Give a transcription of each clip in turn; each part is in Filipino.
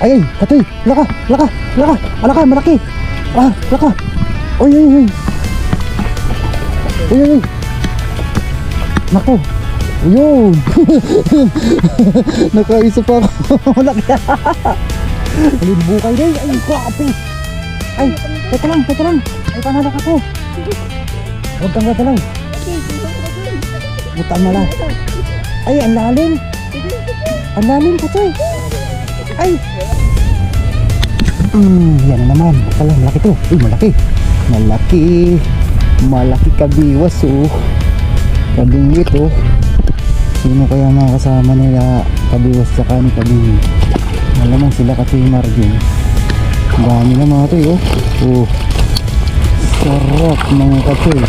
Ay, katoy, laka, malaki. Laka. Uy. Nako. Yun. Nakaisa pa ako. Malaki. Bukay day. Ay, grabe. Ay, teka lang. Ay, panalak ako. Huwag kang gatalaw. Buta na lang. Ay, ang lalim. Katoy. Ay. Yan na naman. Pala, malaki to. Uy, malaki kabiwas, oh. Kabingwit, oh. Sino kaya mga kasama nila kabiwas tsaka ni kabingwit? Malamang sila kasi Marvin. Dami na mga to, oh. Oh. Sarap mga katoy.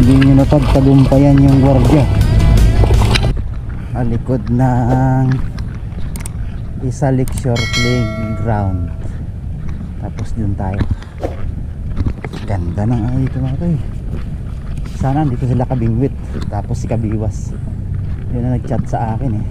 Hindi nyo napagtagumpayan yung gwardiya. Alikod ng Isa Lakeshore Playground. Tapos dun tayo. Ganda ng ano dito mga katoy. Sana dito sila kabingwit. Tapos si kabiwas yun na nag-chat sa akin eh.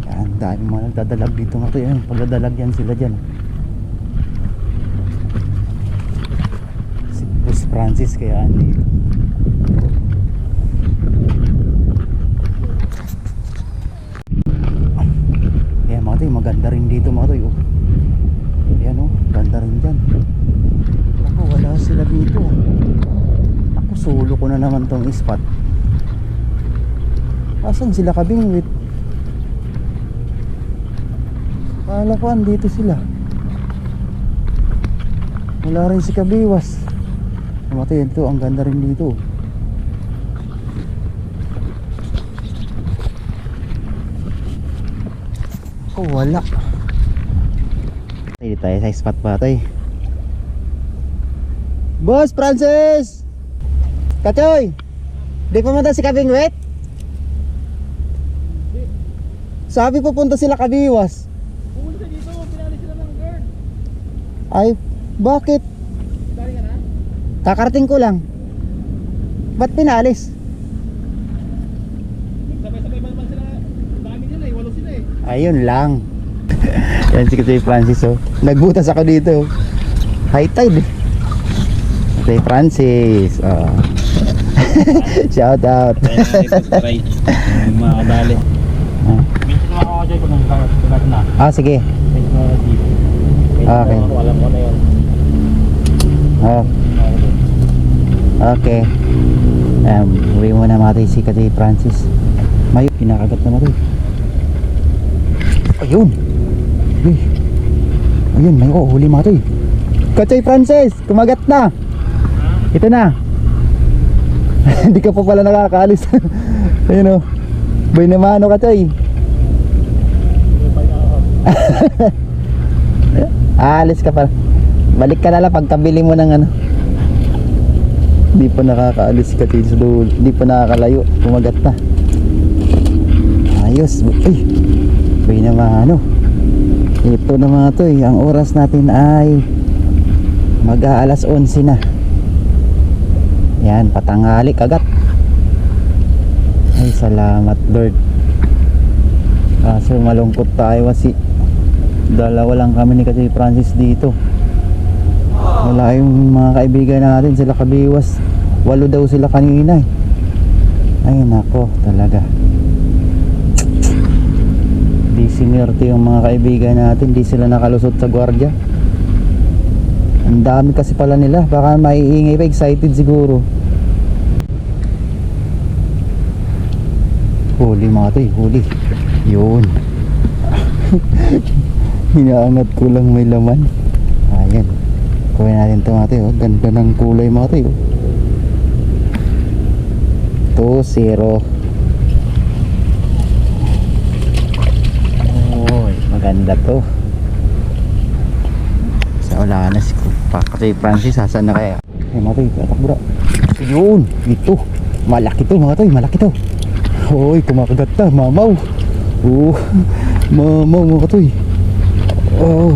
Yan, dahil mga nagdadalag dito nga to. Yan, pagdadalag yan sila dyan. Si Boss Francis kaya andito. Maganda rin dito mga toy, oh. Ayan, oh, ganda rin dyan. Ako, wala sila dito. Ako, solo ko na naman tong spot. Asan sila kabingwit? Kala ko andito sila. Wala rin si kabiwas. Mga toy, ito, ang ganda rin dito. Wala. Dito tayo sa spot pa tayo. Boss Francis! Katoy! Di pumunta si kabingwit? Sabi pupunta sila kabiwas. Pumunta dito, pinali sila ng guard. Ay, bakit? Dari ka na? Kakarating ko lang. Ba't pinalis? Sabay-sabay man sila. Dami nila eh, 8 sila eh. Ayun lang. Yan si Katoy Francis, oh. Nagbutas ako dito. High tide. Katoy Francis, oh. Shout out. Try. Mga kadali. Minsan mga kakadali pag nagkagat na. Ah, sige. Okay. Alam mo na yun. Oh. Okay. Uwi mo na matay si Katoy Francis. Mayo, pinakagat na matay. Ayun. Ayun, may huli mga toy. Katoy Francis, kumagat na. Ito na. Hindi ka pa pala nakakaalis. Ayun, oh. Boy naman, oh, Katoy. Alis ka pa. Balik ka na lang pagkabili mo ng ano. Hindi pa nakakaalis si Katoy. Hindi pa nakakalayo. Kumagat na. Ayos. Ay, boy naman, ano. Ito na mga to, ang oras natin ay mag-aalas 11 na. Yan, patanghali kagat. Ay, salamat Lord. Kaso malungkot tayo kasi dalawa lang kami ni Katoy Francis dito. Wala yung mga kaibigan natin, sila kabiwas. 8 daw sila kanina eh. Ay nako, talaga. Di sinerte yung mga kaibigan natin, di sila nakalusot sa gwardiya. Ang dami kasi pala nila, baka maiingay pa, excited siguro. Huli mga to, huli. Yun. Hinaangat ko lang may laman. Ayan, kuha natin ito mga to, oh. Ganda ng kulay mga to, oh. 2-0. Maganda to. Sa wala na si Katoy Francis, saan na kaya? Ay mga toy, tatakbo na. Yun, ito. Malaki to mga toy, malaki to. Hoy, kumakagat na, mamaw. Oh, mamaw mga toy. Oh,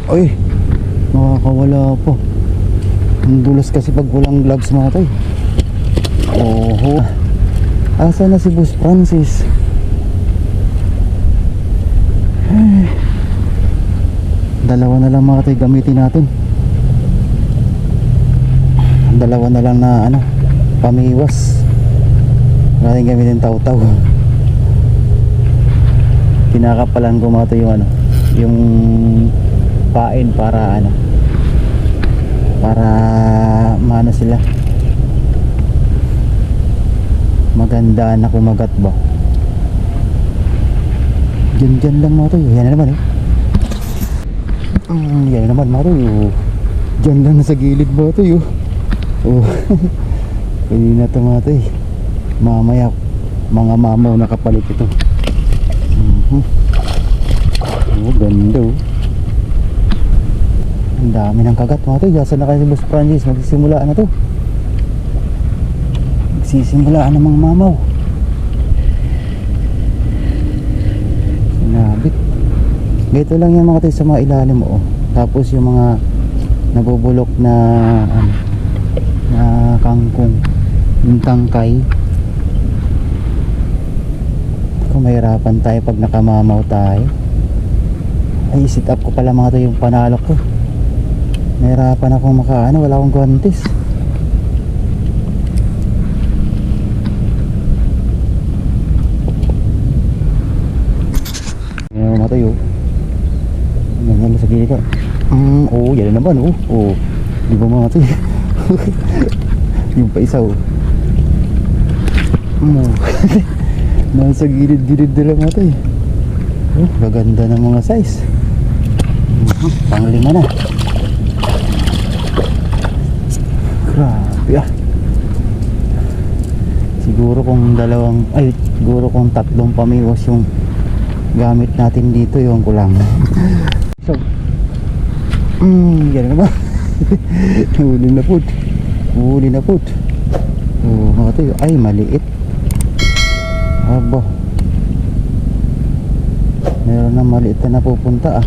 Ay, nakakawala pa. Ang dulas kasi pag walang gloves mga tay. Oho. Asa na si Boss Francis? Ay. Dalawa na lang mga tay gamitin natin. Dalawa na lang na ano, pamiwas. Natin gamitin taw-taw. Kinakapalan ko mga tay yung ano, yung pain para ano, para mano sila maganda na kumagat ba. Dyan lang mga tayo. Yan na naman yan na naman mga tayo. Dyan lang sa gilid mga tayo. Oh. Pwede na ito mga tayo. Mamaya mga mamaw nakapalit ito. Oh, ganda oh. Ang dami ng kagat mga tayo. Saan na kayo si Boss Francis? Magsisimula na to. Magsisimula ng mga mamaw. Sinabit. Ganito lang yung mga tayo sa mga ilalim mo. Oh. Tapos yung mga nabubulok na na kangkong, yung tangkay. Kung mahirapan tayo pag nakamamaw tayo. Ay, sit up ko pala mga tayo yung panalok ko. Nahirapan akong makaano, wala akong guantes. Ayan mga tayo. Ganyan lang sa gilid ka. Oo, yan na naman. Oo, di ba mga tayo? Yung pa isa nasa gilid-gilid na lang mga tayo. Gaganda ng mga size. Panglima na. Grabe ah. Siguro kung tatlong pamiwas yung gamit natin dito, yung kulang. So, yan na ba? Huli na po. Oh, mga tayo. Ay, maliit. Aba. Meron na maliit na napupunta ah.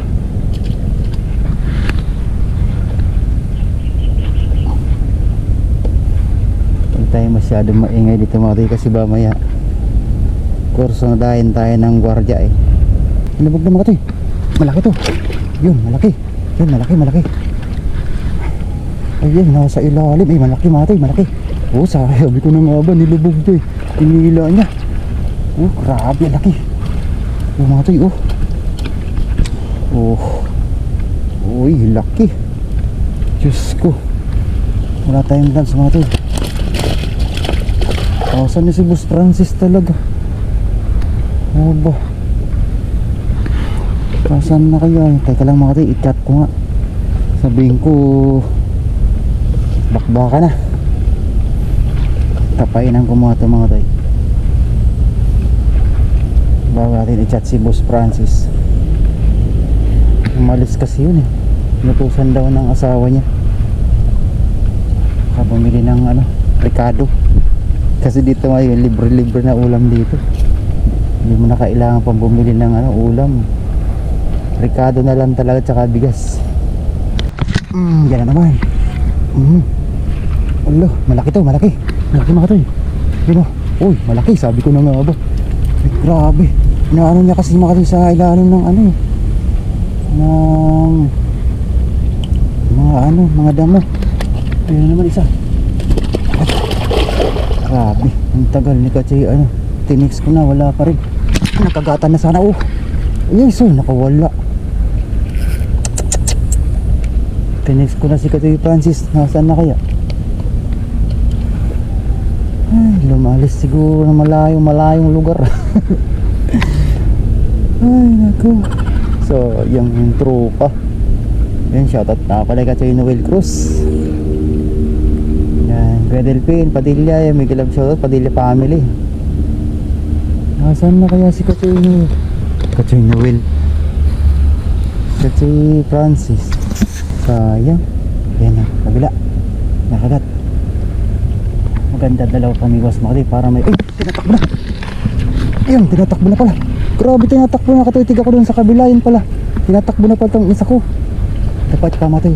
Huwag tayo masyadong maingay dito mga tayo kasi ba maya kurso na dahin tayo ng gwardya eh. Nalabog na mga tayo. Malaki to. Yun, malaki. Yun, malaki. Ayun, nasa ilalim. Eh, malaki mga tayo, malaki. Oh, sabi ko na nga ba, nilubog to eh. Tinila niya. Oh, grabe, laki. Oh, mga tayo, oh. Uy, laki. Diyos ko. Wala tayong dance mga tayo. Saan na si Boss Francis talaga? Oh ba? Saan na kaya? Teka lang mga tayo, i-cut ko nga. Sabihin ko bakbaka na. Tapainan ko mga tayo mga tayo. Bago natin i-chat si Boss Francis. Umalis kasi yun eh. Inutusan daw ng asawa niya. Bumili ng Ricardo. Kasi dito ngayon libre-libre na ulam dito. Hindi mo na kailangan pang bumili ng ulam. Ricardo na lang talaga, tsaka bigas. Yan na naman. Malaki to, malaki mga to. Diba? Uy, malaki, sabi ko na nga ba. Ay, grabe. Inaano niya kasi mga sa ilalim ng ng mga damo. Ayun naman isa. Grabe, ang tagal ni Kachay, tinix ko na, wala pa rin. Nakagatan na sana, yes, nakawala. Tinix ko na si Kachay Francis, nasaan na kaya? Ay, lumalis siguro na malayong lugar. Ay, naku. So, yung tropa. Yan, shoutout na pala Kachay Noel Cruz. Kuya Delphin, Padilla, may galab shoutout, Padilla family. Nasaan na kaya si Kachay Noel? Kachay Francis. Sayang. Yan na, kabila. Nakagat. Maganda dalaw pamiwas makali para may... Ay, tinatakbo na. Ayun, tinatakbo na pala. Grabe, tinatakbo na. Katuitig ako dun sa kabila, yun pala. Tinatakbo na pala itong isa ko. Dapat ka matay.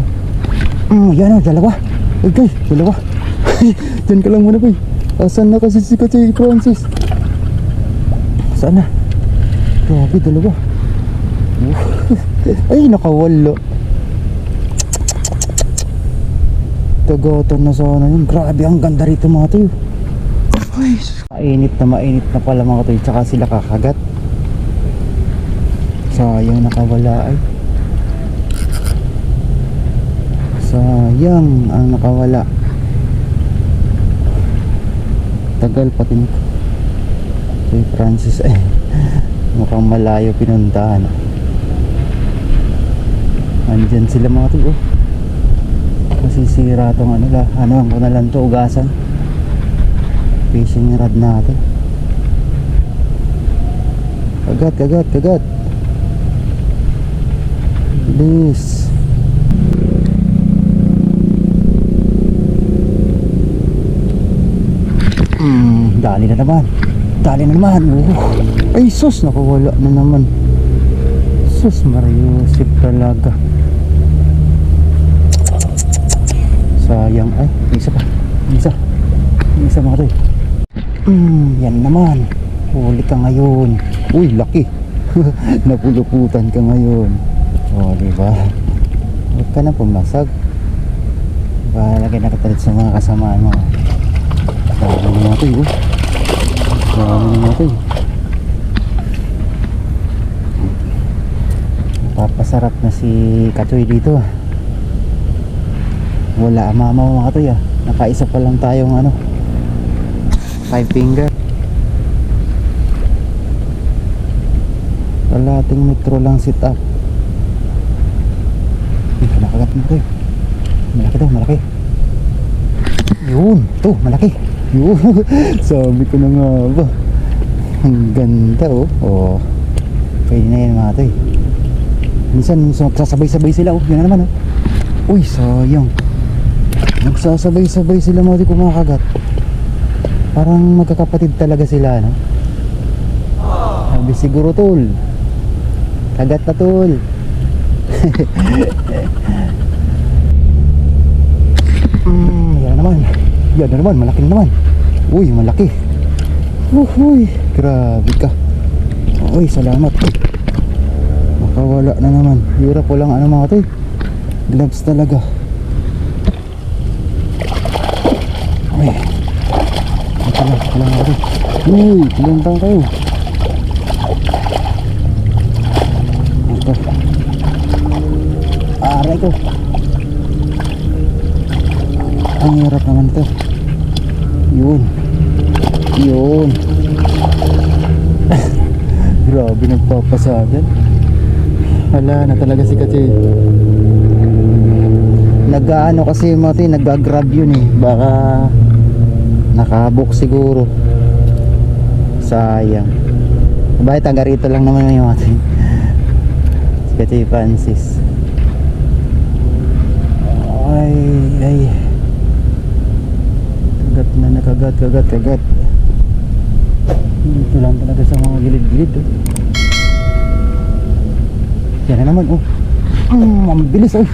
Yan o, dalawa. Ay guys, dalawa. Diyan ka lang muna boy. Asan na kasi si Kachay Francis? Saan na? Grabe, dalawa. Ay, nakawala. Tagatan na sana yun. Grabe, ang ganda rito mga tayo. Ay, mainit na pala mga tayo. Tsaka sila kakagat. Sayang nakawala ay. Sayang ang nakawala. Tagal pati nito. Si Francis eh. Mukhang malayo pinuntahan. Andyan sila mga tayo. Masisira tong ano la. Ano ko na lang to, ugasan. Fishing rod natin. Kagat. Bilis. Dali na naman. Ay sus, nakawala na naman. Sus, Mariusip talaga. Sayang. Ay, isa pa. Isa mga tayo. Yan naman. Huli ka ngayon. Uy, laki. Napuluputan ka ngayon. O, diba? Huwag ka na pumasag. Lagi nakatalit sa mga kasamaan mo. Dami na natin, oh. Papasarap na si Katoy dito, ah. Wala mama mga Katoy, ah. Nakaisa pa lang tayong 5 finger. Kalating metro lang sit up. Nakagat mo Katoy. Malaki. Yun, to, malaki. Yun. Sabi ko na nga ba. Ang ganda, oh. Oh. Pwede na yan mga Katoy. Minsan nagsasabay-sabay sila, oh. Yun na naman, oh. Uy, sayang. Nagsasabay-sabay sila mga Katoy kumakagat. Parang magkakapatid talaga sila, no? Sabi siguro, tol. Kagat na, tol. Yan na naman, malaking naman. Uy, malaki. Uy, grabe ka. Uy, salamat. Makawala na naman. Hirap walang mga Katoy. Gloves talaga. Uy. Wala mga Katoy. Uy, tilintang kayo. Ito. Aray ko. Ang hirap naman ito. Yun. Grabe, nagpapasagan. Wala na talaga si Kachay. Nag-ano kasi mga Katoy, nag-grab yun eh. Baka nakabook siguro. Sayang. Bakit taga rito lang naman yung mga Katoy. Si Kachay Francis. Ay. Kagat. Ito lang talaga sa mga gilid-gilid, oh. Yan na naman, oh. Ang bilis, oh.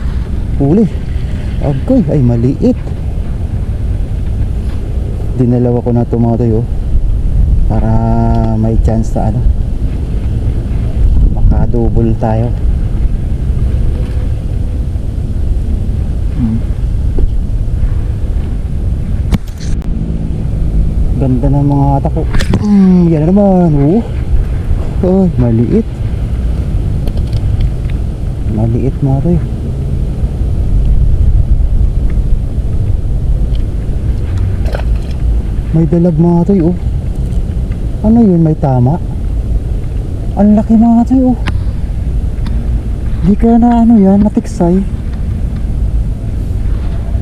Huli. Agay, ay maliit. Dinalawa ko na ito mga Katoy, oh. Para may chance na makadouble tayo. Ganda ng mga atak ko. Yan na naman, oh. Ay, maliit mga Katoy. May dalag mga Katoy, oh. Ano yun, may tama. Ang laki mga Katoy, oh. Di ka na yan, natiksay.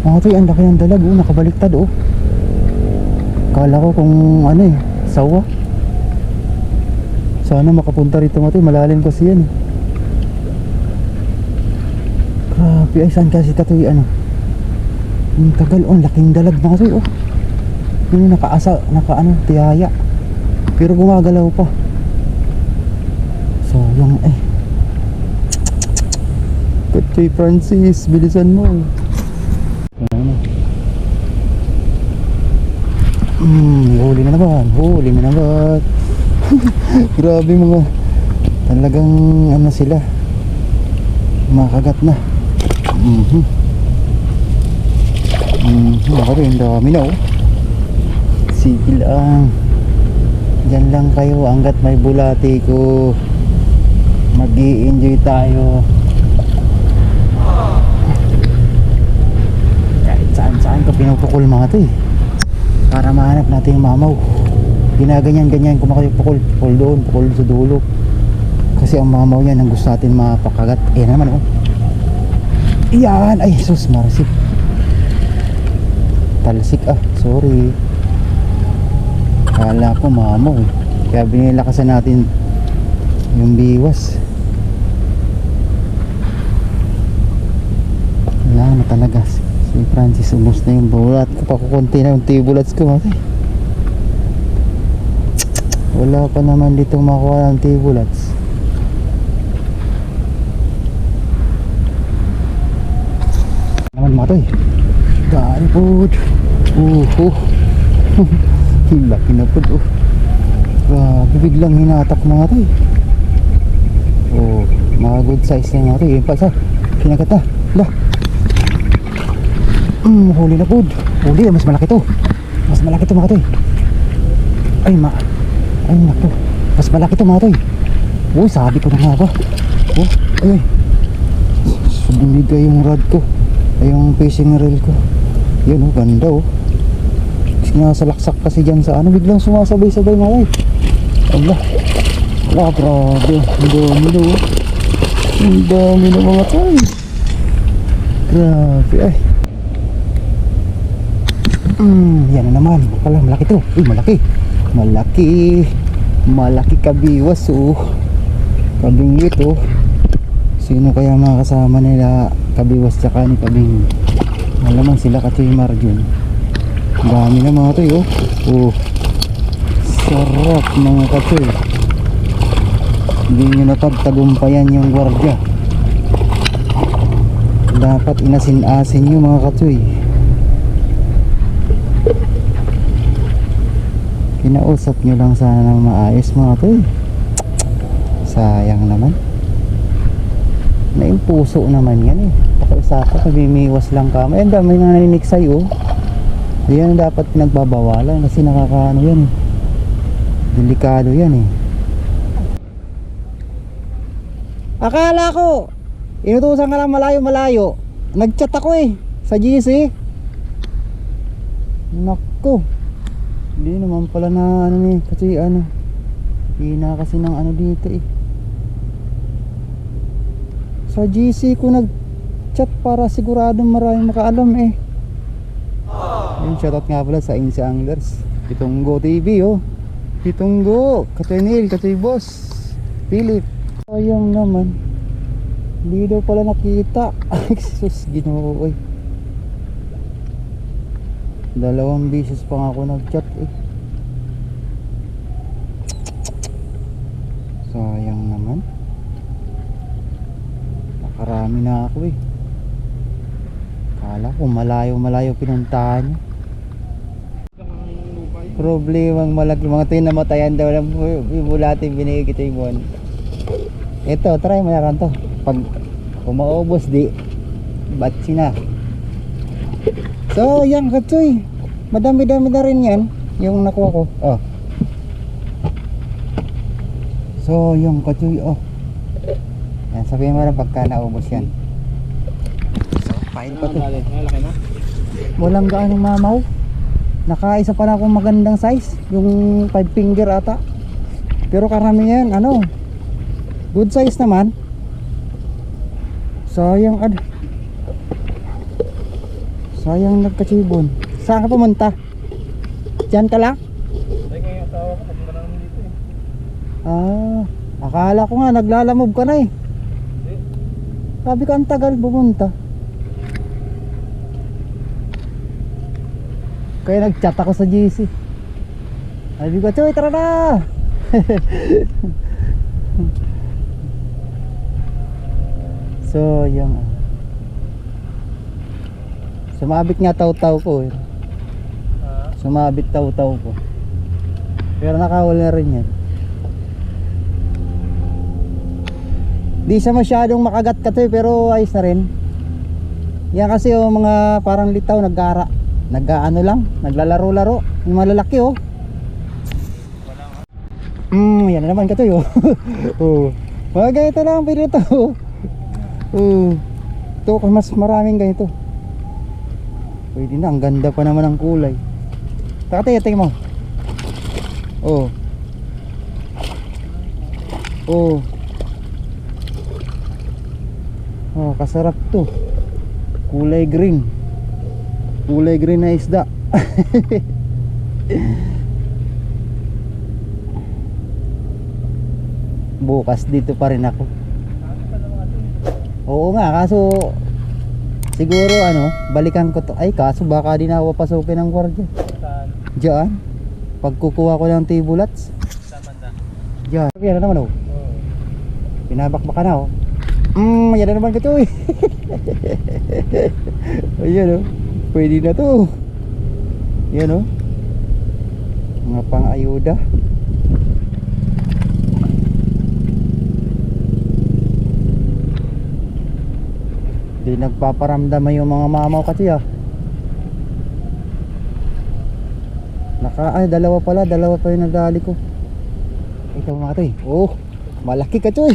Mga Katoy, ang laki ng dalag, oh. Nakabaliktad, oh. Akala ko kung sawa. Sana makapunta rito mga Katoy. Malalim kasi yan, eh. Grabe, ay saan kasi Katoy, ang tagal, oh. Ang laking dalag mga Katoy, oh. Yun yung tiyaya. Pero gumagalaw pa. Sayang, Kutsoy Francis, bilisan mo. Ano? Huli na naman. Huli na naman. Grabe mga. Talagang ano sila. Makagat na. Ako rin, dami na oh. Sige lang. Diyan lang kayo hanggat may bulati ko. Mag-i-enjoy tayo. Kahit saan ko pinupukol mga to eh. Para mahanap natin yung mamaw. Ginaganyan-ganyan ko makapukol. Pukol doon, pukol sa dulo. Kasi ang mamaw yan ang gusto natin mapakagat. Naman oh. Iyan! Ay, sus, marisip. Talsik sorry. Kala ko mamaw eh. Kaya binilakasan natin yung biwas. Wala na talaga. Si Francis ubos na yung bulat ko. Pakukunti na yung tibulats ko mati. Wala pa naman dito makuha ng tibulats. Naman mga to eh. Daan po. Laki na po. Grabe, biglang hinatak mga to eh. Mga good size na mga to eh. Yung pa isa, kinagat na. Huli na po. Huli, mas malaki to. Mas malaki to mga to eh. Ay naku. Mas malaki to mga to eh. Sabi ko na nga ba. Ay. Bumigay yung rod ko. Ay yung fishing reel ko. Yun ganda sinasalaksak kasi dyan sa ano. Biglang sumasabay-sabay mga eh. Wala, grabe. Ang dami na mga tay. Grabe ay. Yan na naman. Pala malaki to. Malaki kabiwas kabingit Sino kaya mga kasama nila kabiwas tsaka ni kabing? Malamang sila Katoy Marjun. Dami na mga to sarap mga Katoy. Hindi nyo napagtagumpayan yung gwardiya. Dapat inasin-asin nyo mga Katoy. Kinausap nyo lang sana ng maayos mga Katoy. Sayang naman. Naimpuso naman yan eh. Pakiusapan, pabimiwas lang ka. May dami nga naninig sa'yo. Yan dapat pinagbabawalan kasi nakakaano yan eh. Delikado yan eh. Akala ko inutusan ka lang malayo. Nag-chat ako eh sa GC. Naku. Hindi naman pala na ano eh. Kasi ano, hina kasi ng ano dito eh. Sa GC ko nag-chat para siguradong maraming makaalam eh. Yung shoutout nga pala sa Insi Anglers, Pitunggo TV Pitunggo, Katoy Neil, Katoy Boss Philip. Sayang naman, hindi daw pala nakita. Sus, Ginoo eh. 2 beses pa nga ako nag-chat eh. Sayang naman. Nakarami na ako eh. Kala ko malayo pinuntahan niya. Problemang malaki. Mga tayo namatayan daw ng bulati binigay kita yung buwan. Ito, try mo na rin to. Pag umaubos di batsi na. So yan Katsoy, madami-dami na rin yan yung nakuha ko. So yung Katsoy yan, sabihin mo lang pagka naubos yan. So pain pa to. Walang gaanong mamaw. Nakaisa pa na akong magandang size, yung 5 finger ata. Pero karamihan ano, good size naman. Sayang sayang nagkachibon. Saan ka pumunta? Diyan ka lang? Ay, ngayon asawa ko, pagpunta na namin dito Akala ko nga naglalamob ka na eh. Sabi ko ang tagal pumunta. Kaya nag-chat ako sa GC. Sabi ko, Choy, tara na! So, yung sumabit nga taw-taw ko eh. Sumabit taw-taw ko. Pero nakawala na rin yan. Di siya masyadong makagat ka to eh, pero ayos na rin. Yan kasi yung mga parang litaw nag-ano lang, naglalaro-laro. Yung malalaki oh. Yan na naman ka to oh. Oh. Mga ganito lang pinito. Oh. Ito mas maraming ganito. Pwede na, ang ganda pa naman ng kulay. Tingin mo. Oh. Oh. Oh, kasarap to. Kulay green. Kulay green na isda. Bukas dito pa rin ako. Oo nga, kaso siguro balikan ko to. Ay, kaso baka di na ako papasukin ng gwardiya. Diyan. Pagkukuha ko ng tibulats. Diyan. Yan na naman oh. Pinabakbaka na oh. Yan na naman ka to eh. Ayan oh. Pwede na to. Yan oh. Mga pang-ayuda. Di nagpaparamdam yung mga mamaw kasi ah. Dalawa pa yung nadali ko. Ito mga to eh. Oh, malaki ka to eh.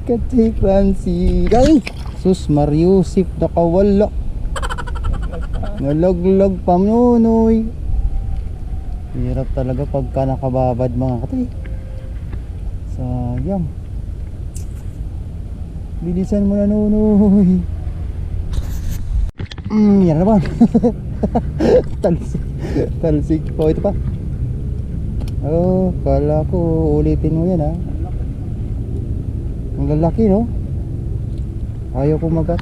Kati Francis. Ay, sus Mariusip nakawala. Nalaglag pa nunoy. Hirap talaga pagka nakababad mga kati. Sayang. Bilisan mo na nunoy. Yan naman. Talsik po ito pa. Oh, kala ko ulitin mo yan ha. Ang lalaki no. Ayaw kumagat.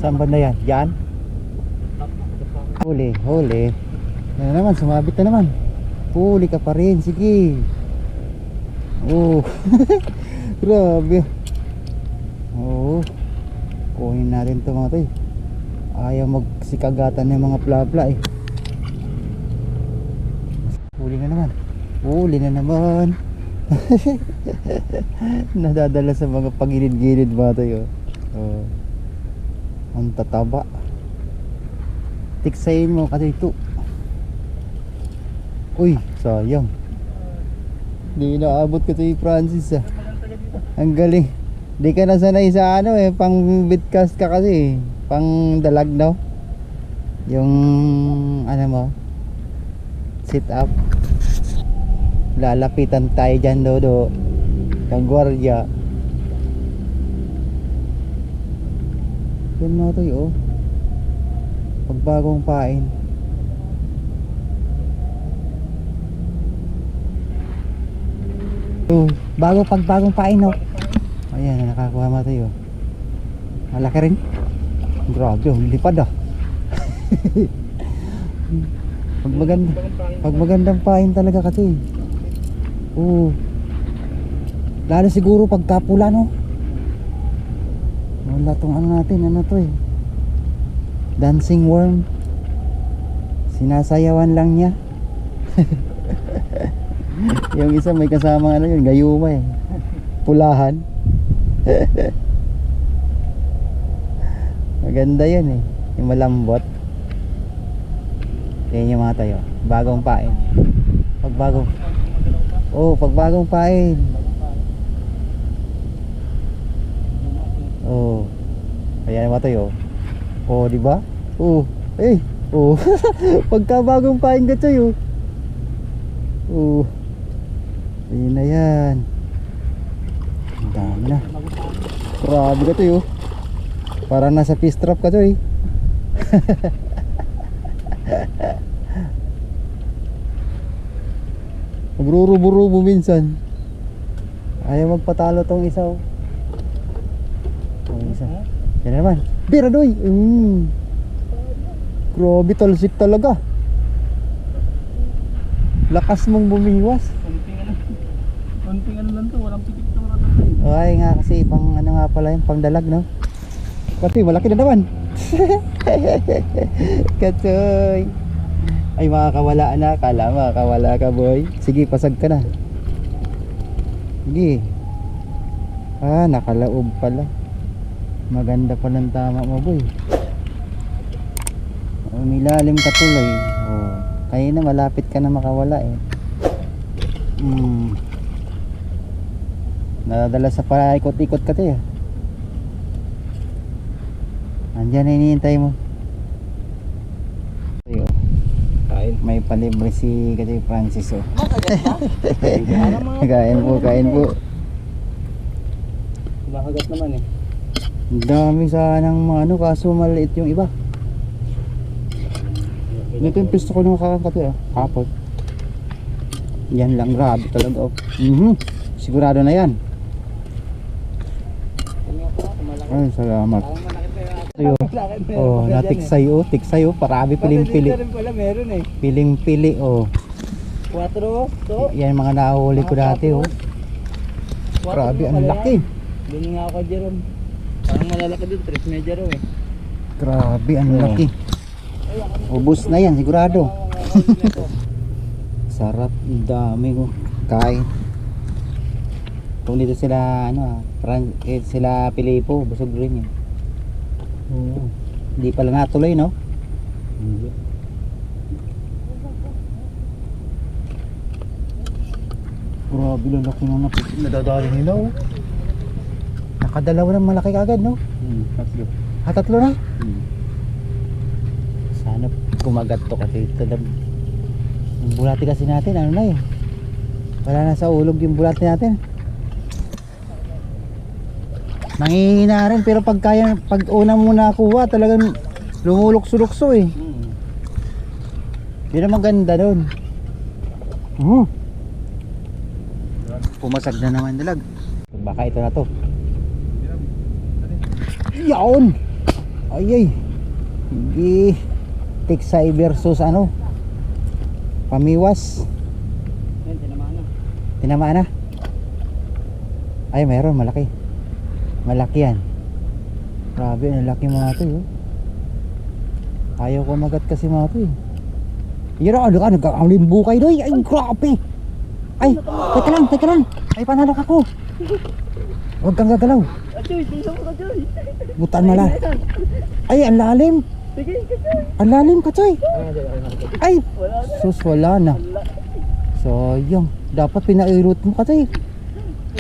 Saan ba na yan? Yan? Huli. Yan na naman, sumabit na naman. Huli ka pa rin, sige. Oh. Grabe. Oh. Kunin natin ito mga to eh. Ayaw magsikagatan ng mga plapla eh. Huli na naman. Nadadala sa mga pagilid-gilid mga to eh. Oh. Ang tataba. Tiksayin mo kasi ito. Uy, sayang. Di naabot ko si Francis ah. Ang galing. Di ka nasanay sa pang bitcast ka kasi. Pang dalag daw. Yung mo, sit up. Lalapitan tayo dyan dodo. Yung gwardiya. Yan mga to oh. Pagbagong pain. Pagbagong pain no. Ayan, nakakuha mo tayo. Malaki rin. Grabe, lipad ah. Pag magandang pain talaga kasi. Lalo siguro pagkapula no. Wala tong natin, to eh. Dancing worm. Sinasayawan lang niya. Yung isa may kasama yun, gayuma eh. Pulahan. Maganda yun eh. Yung malambot. Yan yung mga tayo. Bagong pain. Pagbagong pain. Ayan mga tayo. Diba? Pagka bagong pain ka tayo. Ayun na yan. Ang dami na. Grabe ka to parang nasa fish trap ka to Magrurubo-rubo minsan. Ayaw magpatalo tong isa isa. Yan naman. Bira doy. Grabe talsik talaga. Lakas mong bumiwas. Konting ano lang to, walang pitik to. Ay nga kasi pang ano nga pala yung pangdalag no. Katoy malaki na naman. Katoy. Ay makakawala na, kala makakawala ka boy. Sige pasag ka na. Sige. Nakalaob pala. Maganda palang tama mo boy. Umilalim ka tuloy. Kaya na malapit ka na makawala eh. Nadadala sa paikot-ikot ka tayo. Andiyan na hinihintay mo. Ayo. May palibre si Katoy Francis oh. Kain po. Nakagat naman eh. Ang dami sanang mga ano, kaso maliit yung iba. Ito yung pisto ko nung kakakatoy kapag. Yan lang, grabe talaga oh. Sigurado na yan. Ay, salamat. Natiksay oh, tiksay oh, parami piling-pili. Meron eh. Piling-pili oh. 4 to. Yan mga nahuli ko dati oh. Grabe, ang laki. Doon nga ako, Jerome. Parang malalaki doon, 3 medyo raw eh. Grabe, ang laki. Ubus na yan, sigurado. Sarap, ang dami ko. Kain. Kung dito sila, sila Pilipo, busog rin yun. Hindi pala natuloy, no? Hindi. Grabe, lalaki na nadadali nila, oh. Nakadalawa ng malaki kagad, no? Tatlo. Tatlo na? Sana kumagat to kasi ito. Yung bulati kasi natin, ano na eh. Wala na sa ulog yung bulati natin. Nangihina rin pero pag una mo nakuha talagang lumulukso-lukso eh. Yun ang maganda doon. Pumasag na naman dalag. Baka ito na to. Yaon! Ayay! Sige. Tiksay versus ano? Pamiwas. Yan, tinamaan na. Tinamaan na? Ay, meron. Malaki. Malaki yan. Grabe, ang laki mga ito eh. Ayaw ko magat kasi mga ito eh. Yun ako, nagkakalimbo kayo doy. Ay, grabe. Ay, teka lang. Ay, panalak ako. Huwag kang gagalaw. Achoy, tingnan mo ka, Choy. Butan mala. Ay, ang lalim. Sige, Choy. Ang lalim ka, Choy. Ay, sus, wala na. Sayang. Dapat pinairot mo ka, Choy.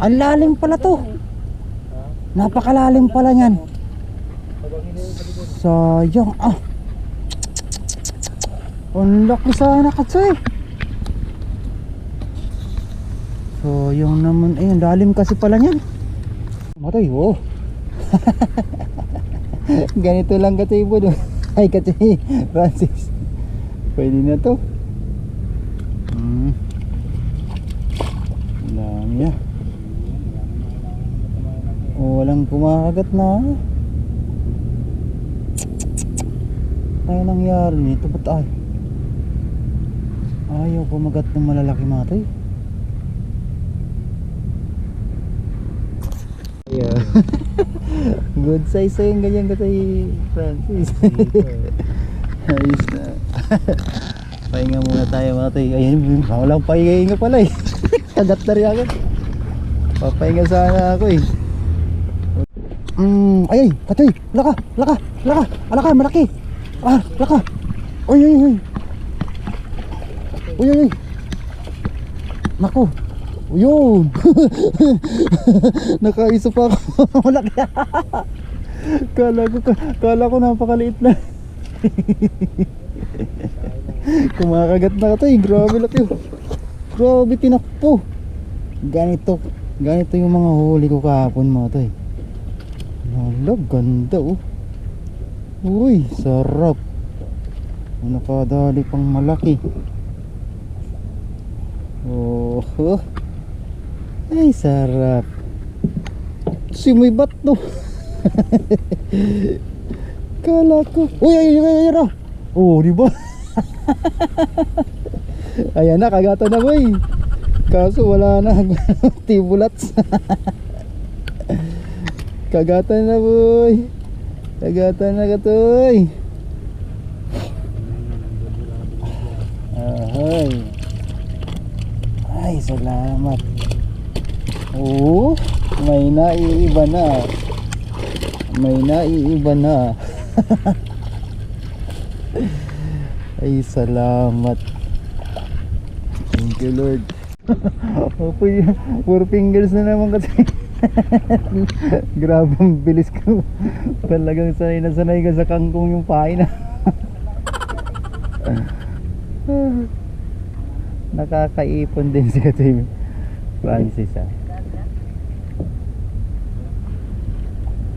Ang lalim pala to. Napakalalim pala yan. Sayang. Ang laki sana ka, Choy. Sayang naman. Ay, ang lalim kasi pala yan. Matoy, oh. Ganito lang Katoy po doon. Ay, Katoy Francis. Pwede na to. Dami na. Walang kumakagat na. Ay, nangyari nito. Ba't ayaw kumagat ng malalaki Matoy. Yeah. Good size sa yung ganyan Katoy Francis. Ayos na. Pahinga muna tayo mga Toy. Ayun, walang pahinga pala eh. Kagat na rin agad. Papahinga sana ako eh. Ay, Katoy, laka, malaki. Laka. Uy. Naku. Yun. Nakaisa pa ako. Malaki. Kala ko napakaliit na. Kumakagat na Katoy. Grabe laki. Grabe tinakpo. Ganito yung mga huli ko kahapon mga Toy. Hala, ganda oh. Uy, sarap. Nakadali pang malaki. Oh. Ay, sarap. Simoy bat no. Kala ko. Uy, ay. Oh, di ba? Ayan na, kagatan na boy. Kaso wala na tibulats. Kagatan na boy. Kagatan na katoy. Ay. Ay, salamat. Oo, may naiiba na. May naiiba na. Ay, salamat. Thank you, Lord. Opo, 4 fingers na naman kasi. Grabe ang bilis ko. Talagang sanay na sanay ka sa kangkong yung pain na. Nakakaipon din si Katoy Francis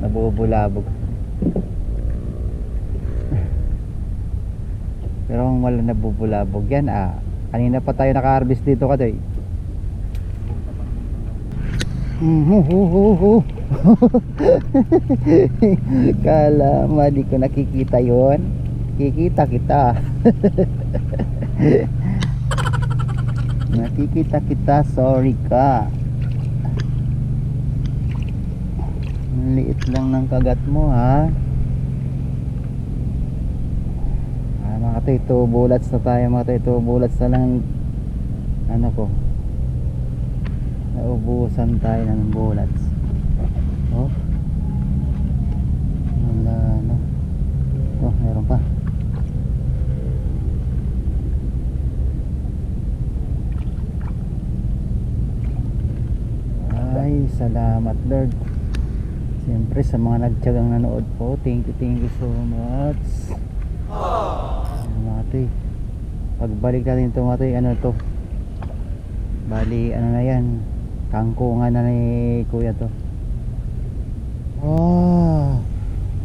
nabubulabog. Pero kung wala nabubulabog yan kanina pa tayo naka-harvest dito Katoy. Kala di ko nakikita yon. Kikita kita. Nakikita kita, sorry ka. Ang liit lang ng kagat mo ha. Mga Katoy, 2 bullets na tayo mga Katoy. 2 bullets na lang ano ko. Naubusan tayo ng bullets. Oh, wala na. Oh, meron pa. Ay, salamat Lord. Siyempre sa mga nagtiyagang nanood po, thank you so much. Mga Katoy, pagbalik natin ito mga Katoy, ano to, bali ano na yan, kangkungan na ni kuya to.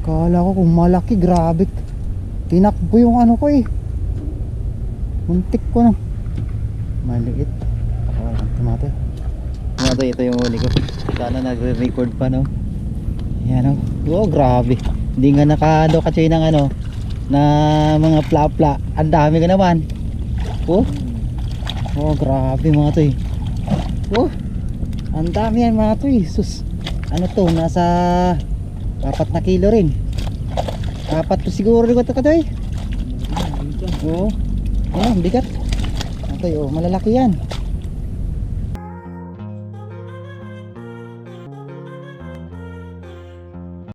Kala ko kung malaki, grabe, tinakbo yung ano ko muntik ko na maliit. Ito ito yung huli ko. Sana nagre-record pa no. Yan oh, grabe. Hindi nga nakado kasi ng ano na mga pla-pla. Ang dami ka naman. Oh, grabe mga Toy. Oh, ang dami yan mga Toy. Sus, ano to, nasa 4 na kilo rin. 4 to siguro rin ito Katoy. Oh, bigat. Katoy, malalaki yan.